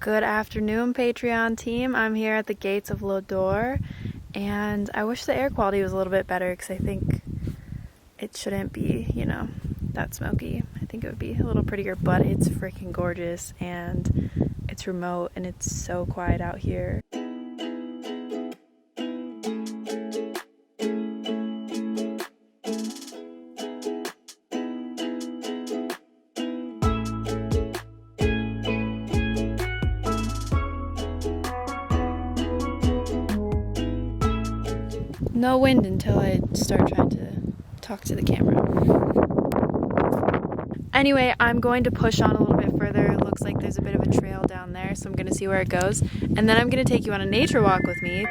Good afternoon, Patreon team. I'm here at the gates of Lodore, and I wish the air quality was a little bit better because I think it shouldn't be, that smoky. I think it would be a little prettier, but it's freaking gorgeous, and it's remote, and it's so quiet out here. No wind until I start trying to talk to the camera. Anyway, I'm going to push on a little bit further. It looks like there's a bit of a trail down there, so I'm going to see where it goes. And then I'm going to take you on a nature walk with me.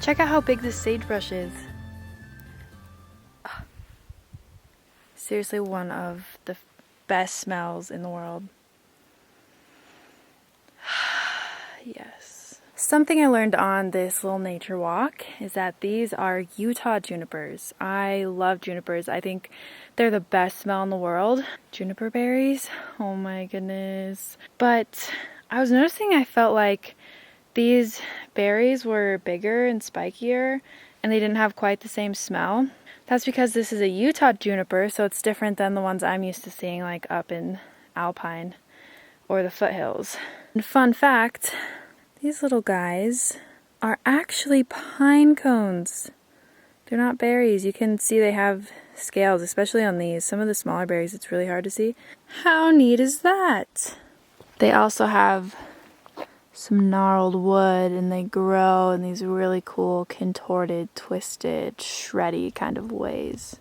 Check out how big this sagebrush is. Seriously, one of the best smells in the world. Yes. Something I learned on this little nature walk is that these are Utah junipers. I love junipers. I think they're the best smell in the world. Juniper berries, oh my goodness. But I was noticing I felt like these berries were bigger and spikier, and they didn't have quite the same smell. That's because this is a Utah juniper, so it's different than the ones I'm used to seeing like up in Alpine or the foothills. And fun fact, these little guys are actually pine cones. They're not berries. You can see they have scales, especially on these. Some of the smaller berries, it's really hard to see. How neat is that? They also have some gnarled wood, and they grow in these really cool, contorted, twisted, shreddy kind of ways.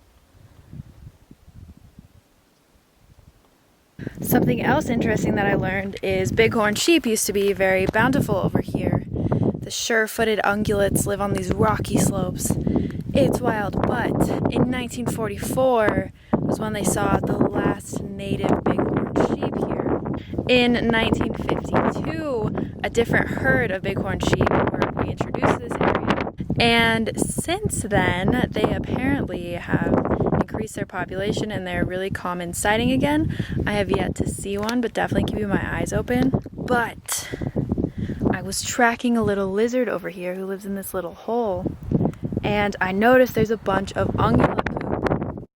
Something else interesting that I learned is bighorn sheep used to be very bountiful over here. The sure-footed ungulates live on these rocky slopes. It's wild, but in 1944 was when they saw the last native bighorn sheep here. In 1952, a different herd of bighorn sheep were reintroduced to this area. And since then, they apparently have increased their population and they're really common sighting again. I have yet to see one, but definitely keeping my eyes open. But I was tracking a little lizard over here who lives in this little hole, and I noticed there's a bunch of ungulate poop.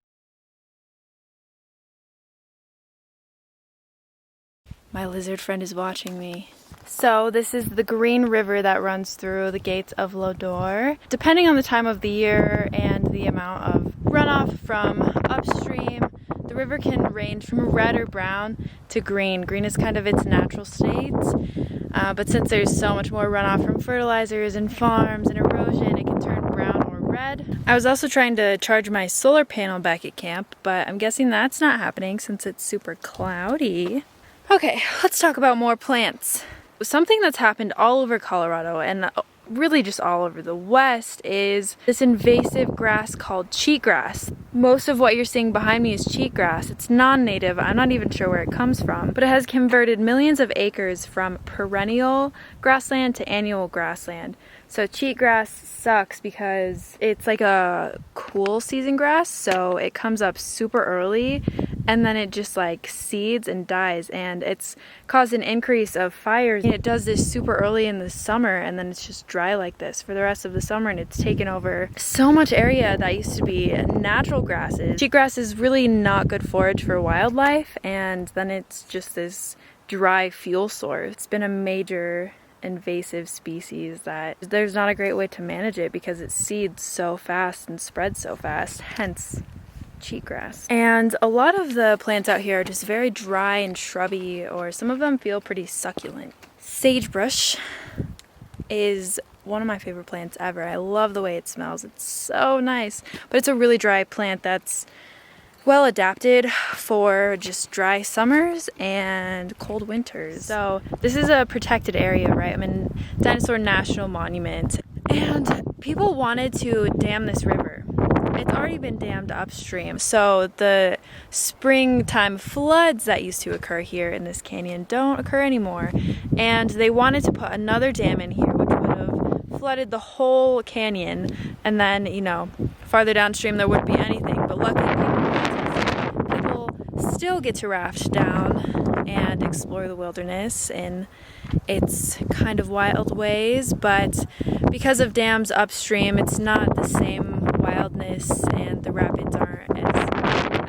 My lizard friend is watching me. So this is the green river that runs through the gates of Lodore. Depending on the time of the year and the amount of runoff from upstream, the river can range from red or brown to green. Green is kind of its natural state, but since there's so much more runoff from fertilizers and farms and erosion, it can turn brown or red. I was also trying to charge my solar panel back at camp, but I'm guessing that's not happening since it's super cloudy. Okay, let's talk about more plants. Something that's happened all over Colorado and really just all over the West is this invasive grass called cheatgrass. Most of what you're seeing behind me is cheatgrass. It's non-native. I'm not even sure where it comes from, but it has converted millions of acres from perennial grassland to annual grassland. So cheatgrass sucks because it's like a cool season grass, so it comes up super early and then it just like seeds and dies, and it's caused an increase of fires. It does this super early in the summer and then it's just dry like this for the rest of the summer, and it's taken over so much area that used to be natural grasses. Cheatgrass is really not good forage for wildlife, and then it's just this dry fuel source. It's been a major invasive species that there's not a great way to manage it because it seeds so fast and spreads so fast, hence cheatgrass. And a lot of the plants out here are just very dry and shrubby, or some of them feel pretty succulent. Sagebrush is one of my favorite plants ever. I love the way it smells. It's so nice, but it's a really dry plant that's well adapted for just dry summers and cold winters. So this is a protected area, right? I'm in Dinosaur National Monument, and people wanted to dam this river. It's already been dammed upstream, so the springtime floods that used to occur here in this canyon don't occur anymore, and they wanted to put another dam in here which would have flooded the whole canyon, and then, you know, farther downstream there wouldn't be anything. But luckily people still get to raft down and explore the wilderness in its kind of wild ways, but because of dams upstream, it's not the same wildness, and the rapids aren't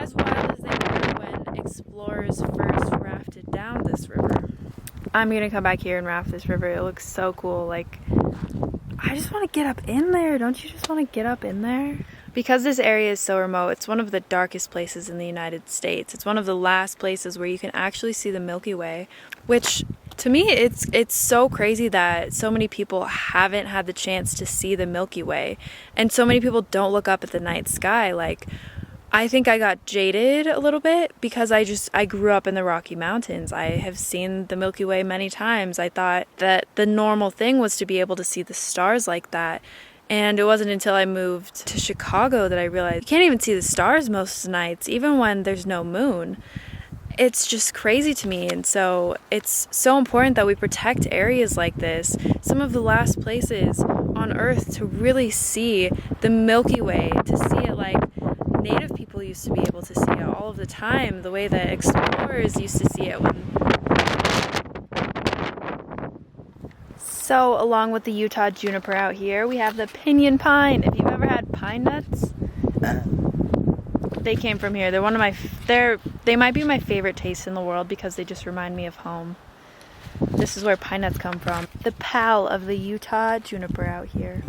as wild as they were when explorers first rafted down this river. I'm gonna come back here and raft this river. It looks so cool. Like, I just want to get up in there. Don't you just want to get up in there? Because this area is so remote, it's one of the darkest places in the United States. It's one of the last places where you can actually see the Milky Way, which to me, it's so crazy that so many people haven't had the chance to see the Milky Way, and so many people don't look up at the night sky. Like, I think I got jaded a little bit because I grew up in the Rocky Mountains. I have seen the Milky Way many times. I thought that the normal thing was to be able to see the stars like that. And it wasn't until I moved to Chicago that I realized you can't even see the stars most nights, even when there's no moon. It's just crazy to me, and so it's so important that we protect areas like this, some of the last places on Earth to really see the Milky Way, to see it like Native people used to be able to see it all of the time, the way that explorers used to see it. So along with the Utah juniper out here, we have the pinyon pine. If you've ever had pine nuts, they came from here. They're one of they might be my favorite taste in the world because they just remind me of home. This is where pine nuts come from. The pal of the Utah juniper out here.